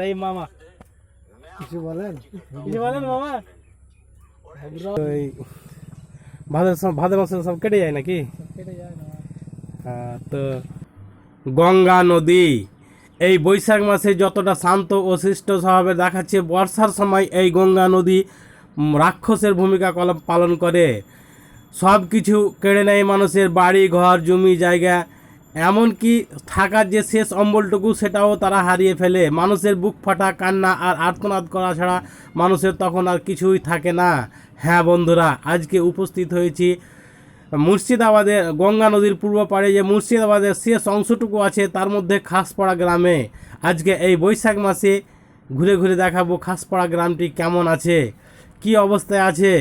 এই মামা কিছু বলেন মামা। ওই ভাদ্র মাসে সব কেটে যায় নাকি? তো গঙ্গা নদী এই বৈশাখ মাসে যতটা শান্ত ও সৃষ্ট স্বভাবে দেখাচ্ছে, বর্ষার সময় এই গঙ্গা নদী রাক্ষসের ভূমিকা পালন করে। সব কিছু কেড়ে নেয় মানুষের বাড়ি ঘর জমি জায়গা, এমনকি থাকার যে শেষ অম্বলটুকু সেটাও তারা হারিয়ে ফেলে। মানুষের বুক ফাটা কান্না আর আর্তনাদ করা ছাড়া মানুষের তখন আর কিছুই থাকে না। হ্যাঁ বন্ধুরা, আজকে উপস্থিত হয়েছি মুর্শিদাবাদের গঙ্গা নদীর পূর্ব পাড়ে যে মুর্শিদাবাদের শেষ অংশটুকু আছে তার মধ্যে খাসপাড়া গ্রামে। আজকে এই বৈশাখ মাসে ঘুরে ঘুরে দেখাবো খাসপাড়া গ্রামটি কেমন আছে, কি অবস্থায় আছে।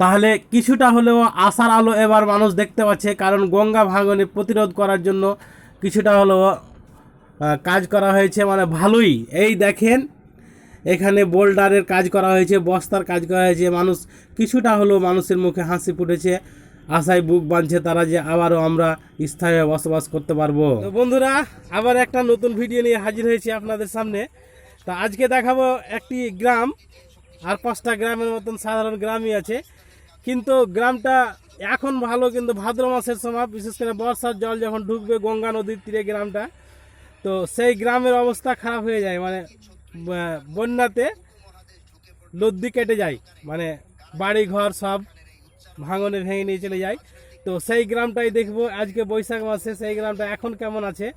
তাহলে কিছুটা হলেও আশার আলো এবার মানুষ দেখতে পাচ্ছে, কারণ গঙ্গা ভাঙনে প্রতিরোধ করার জন্য কিছুটা হলেও কাজ করা হয়েছে, মানে ভালোই। এই দেখেন এখানে বোল্ডারের কাজ করা হয়েছে, বস্তার কাজ করা হয়েছে। মানুষ কিছুটা হলেও মানুষের মুখে হাসি ফুটেছে, আশায় বুক বাঁধছে তারা যে আবারও আমরা স্থায়ী বসবাস করতে পারবো। তো বন্ধুরা, আবার একটা নতুন ভিডিও নিয়ে হাজির হয়েছি আপনাদের সামনে। তা আজকে দেখাবো একটি গ্রাম, আর 5টা গ্রামের মতন সাধারণ গ্রামই আছে, কিন্তু গ্রামটা এখন ভালো, কিন্তু ভাদ্র মাসের সময় বিশেষ করে বর্ষার জল যখন ঢুকবে গঙ্গা নদীর তীরে গ্রামটা, তো সেই গ্রামের অবস্থা খারাপ হয়ে যায়। মানে বন্যাতে নদী কেটে যায়, মানে বাড়ি ঘর সব ভাঙনে ভেঙে নিয়ে চলে যায়। তো সেই গ্রামটাই দেখবো আজকে বৈশাখ মাসে। সেই গ্রামটা এখন কেমন আছে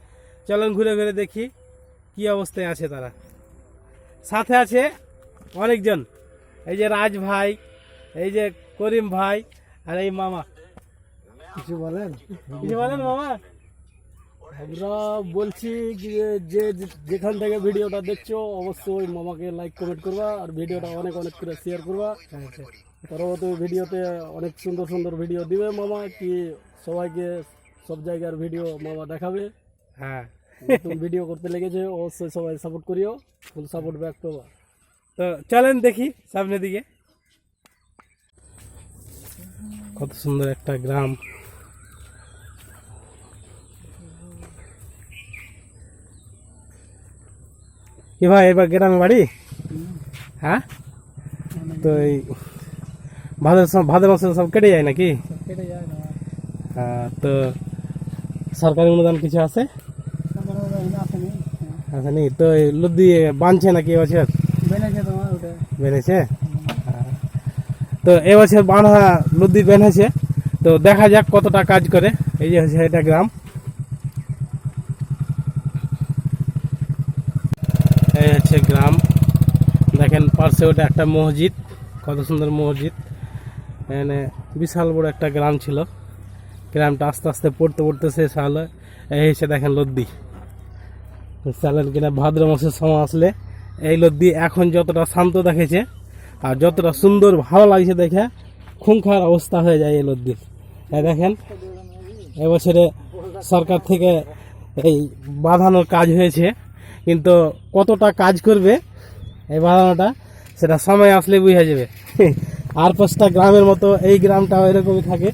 চলেন ঘুরে ঘুরে দেখি কি অবস্থায় আছে তারা। সাথে আছে অনেকজন, এই যে রাজ ভাই, এই যে করিম ভাই, আর এই মামা। কিছু বলেন মামা। আমরা বলছি যে যেখান থেকে ভিডিওটা দেখছো অবশ্যই মামাকে লাইক কমেন্ট করবা, আর ভিডিওটা অনেক অনেক করে শেয়ার করবা। পরবর্তী ভিডিওতে অনেক সুন্দর সুন্দর ভিডিও দিবে মামা, কি সবাইকে সব জায়গার ভিডিও মামা দেখাবে। হ্যাঁ, নতুন ভিডিও করতে লেগেছে, অবশ্যই সবাই সাপোর্ট করিও, ফুল সাপোর্ট ব্যাক পাবা। তো চলেন দেখি সামনের দিকে। কত সুন্দর একটা গ্রাম। কি ভাই, এবার গ্রামে বাড়ি? হ্যাঁ, তো এই ভাদ্র মাসে সব কেটে যায় নাকি? তো সরকারি অনুদান কিছু আছে? আসেনি তো? লুদ্দি বাঁধছে নাকি এবছর? বেঁধেছে। তো এবছর বাঁধা লুদ্দি বেঁধেছে, তো দেখা যাক কতটা কাজ করে। এই যে হচ্ছে এটা গ্রাম, এই হচ্ছে গ্রাম। দেখেন পাশে ওটা একটা মসজিদ, কত সুন্দর মসজিদ। এখানে বিশাল বড় একটা গ্রাম ছিল, গ্রামটা আস্তে আস্তে পড়তে পড়তে শেষ হলো। এই হচ্ছে দেখেন লদ্দি। চালেন কিনা ভাদ্র মাসের সময় আসলে এই লদ্দি এখন যতটা শান্ত দেখেছে আর যতটা সুন্দর ভালো লাগছে দেখে, খুঙ্খার অবস্থা হয়ে যায় এই লদ্দির। এই দেখেন এবছরে সরকার থেকে এই বাঁধানোর কাজ হয়েছে, কিন্তু কতটা কাজ করবে এই বাঁধানোটা সেটা সময় আসলে বুঝা যাবে। আর 5টা গ্রামের মতো এই গ্রামটাও এরকমই থাকে,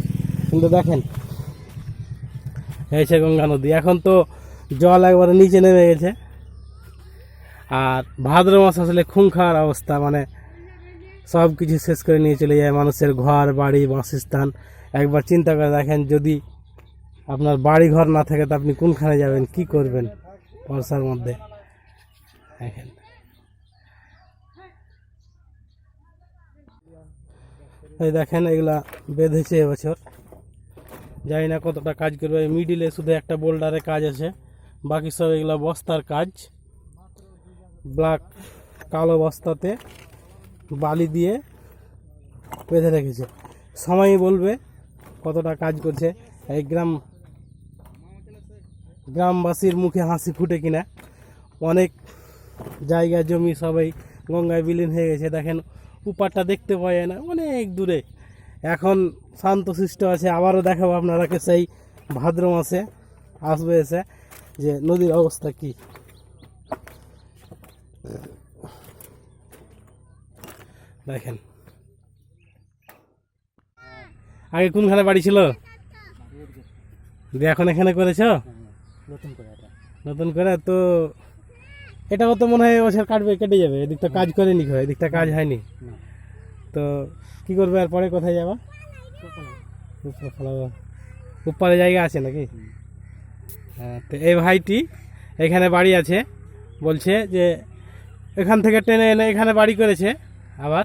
কিন্তু দেখেন হয়েছে গঙ্গা নদী। এখন তো জল একবারে নিচে নেমে গেছে, আর ভাদ্র মাস আসলে খুঙ্খার অবস্থা, মানে সব কিছু শেষ করে নিয়ে চলে যায় মানুষের ঘর বাড়ি বাসস্থান। একবার চিন্তা করে দেখেন, যদি আপনার বাড়ি ঘর না থাকে তো আপনি কোনখানে যাবেন, কি করবেন বর্ষার মধ্যে। দেখেন এই দেখেন এগুলা বেঁধেছে এবছর, জানি না কতটা কাজ করবে। মিডিলে শুধু একটা বোল্ডারের কাজ আছে, বাকি সব এগুলা বস্তার কাজ। ব্ল্যাক কালো বস্তাতে বালি দিয়ে বেঁধে রেখেছে। সময়ই বলবে কতটা কাজ করছে। এই গ্রামবাসীর মুখে হাসি ফুটে কিনা। অনেক জায়গা জমি সবাই গঙ্গায় বিলীন হয়ে গেছে। দেখেন উপারটা দেখতে পাওয়া যায় না, অনেক দূরে। এখন শান্তশিষ্ট আছে। আবারও দেখাবো আপনারাকে সেই ভাদ্র মাসে আসবে এসে যে নদীর অবস্থা কি। দেখেন আগে কোনখানে বাড়ি ছিল, দিয়ে এখন এখানে করেছ নতুন করে। নতুন করে। তো এটাও তো মনে হয় এবছর কাটবে, কেটে যাবে, এদিকটা কাজ করেনি, এদিকটা কাজ হয়নি। তো কি করবে আর পরে কোথায় যাবা? উপরে জায়গা আছে নাকি? হ্যাঁ, তো এই ভাইটি এখানে বাড়ি আছে, বলছে যে এখান থেকে টেনে এনে এখানে বাড়ি করেছে আবার।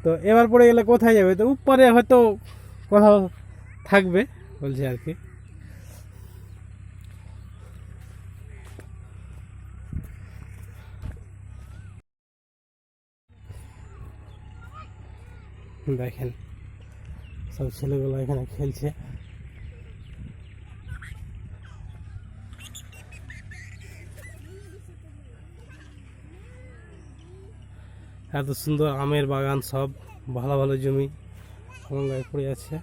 তো এবার পড়ে গেলে কোথায় যাবে? তো উপরে হয়তো কোথাও থাকবে বলছে আর কি। দেখেন সব ছেলেগুলো এখানে খেলছে। এত সুন্দর আমের বাগান, সব ভালো ভালো জমি গঙ্গায় পড়ে আছে।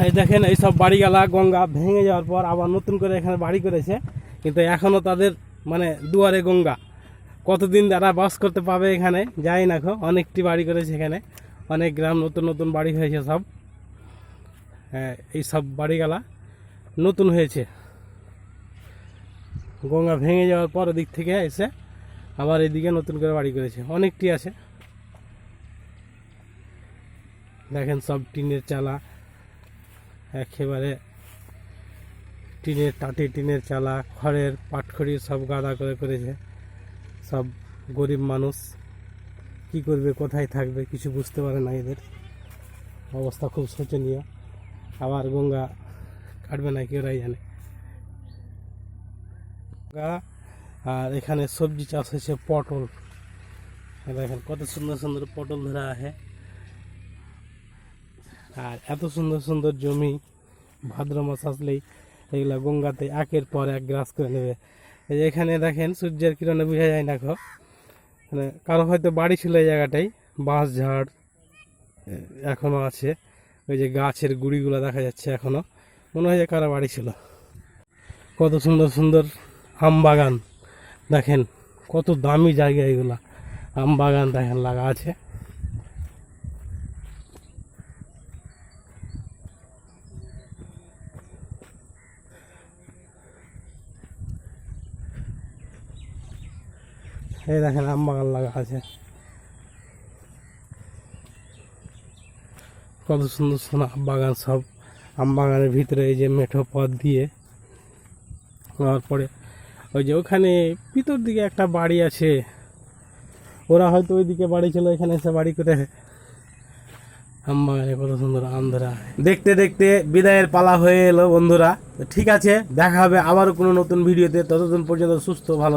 এই দেখেন এই সব বাড়িগুলা গঙ্গা ভেঙে যাওয়ার পর আবার নতুন করে এখানে বাড়ি করেছে, কিন্তু এখনও তাদের মানে দুয়ারে গঙ্গা। কতদিন তারা বাস করতে পাবে এখানে যাই না। অনেকটি বাড়ি করেছে এখানে, অনেক গ্রাম নতুন নতুন বাড়ি হয়েছে সব। এই সব বাড়িগুলা নতুন হয়েছে, গঙ্গা ভেঙে যাওয়ার পর দিক থেকে এসে আবার এদিকে নতুন করে বাড়ি করেছে, অনেকটি আছে। দেখেন সব টিনের চালা, একেবারে টিনের টাটি, টিনের চালা, খড়ের পাটখড়ি সব গাদা করে করেছে। সব গরিব মানুষ কি করবে, কোথায় থাকবে, কিছু বুঝতে পারে না, এদের অবস্থা খুব শোচনীয়। আবার গঙ্গা কাটবে না কেউ জানে। আর এখানে সবজি চাষ হয়েছে, পটল। দেখেন কত সুন্দর সুন্দর পটল ধরা আছে। আর এত সুন্দর সুন্দর জমি, ভাদ্র মাস আসলেই এগুলা গঙ্গাতে একের পর এক গ্রাস করে নেবে। এই যে এখানে দেখেন সূর্যের কিরণে বোঝা যায় না মানে কারো হয়তো বাড়ি ছিল এই জায়গাটাই, বাঁশ ঝাড় এখনো আছে, ওই যে গাছের গুড়িগুলো দেখা যাচ্ছে এখনো, মনে হয় যে কারো বাড়ি ছিল। কত সুন্দর সুন্দর আম বাগান, দেখেন কত দামি জায়গা এগুলা, আম বাগান দেখেন লাগা আছে। এই দেখেন আম বাগান লাগা আছে, কত সুন্দর সুন্দর আম বাগান সব। আম বাগানের ভিতরে এই যে মেঠো পথ দিয়ে যাওয়ার পরে ওই যে ওখানে ভিতর দিকে একটা বাড়ি আছে, ওরা হয়তো ওইদিকে বাড়ি ছিল, এখানে এসে বাড়ি করে। আম বাগানে কত সুন্দর আম ধরা। দেখতে দেখতে বিদায়ের পালা হয়ে এলো বন্ধুরা। তো ঠিক আছে, দেখা হবে আবারও কোনো নতুন ভিডিওতে। ততদিন পর্যন্ত সুস্থ ভালো।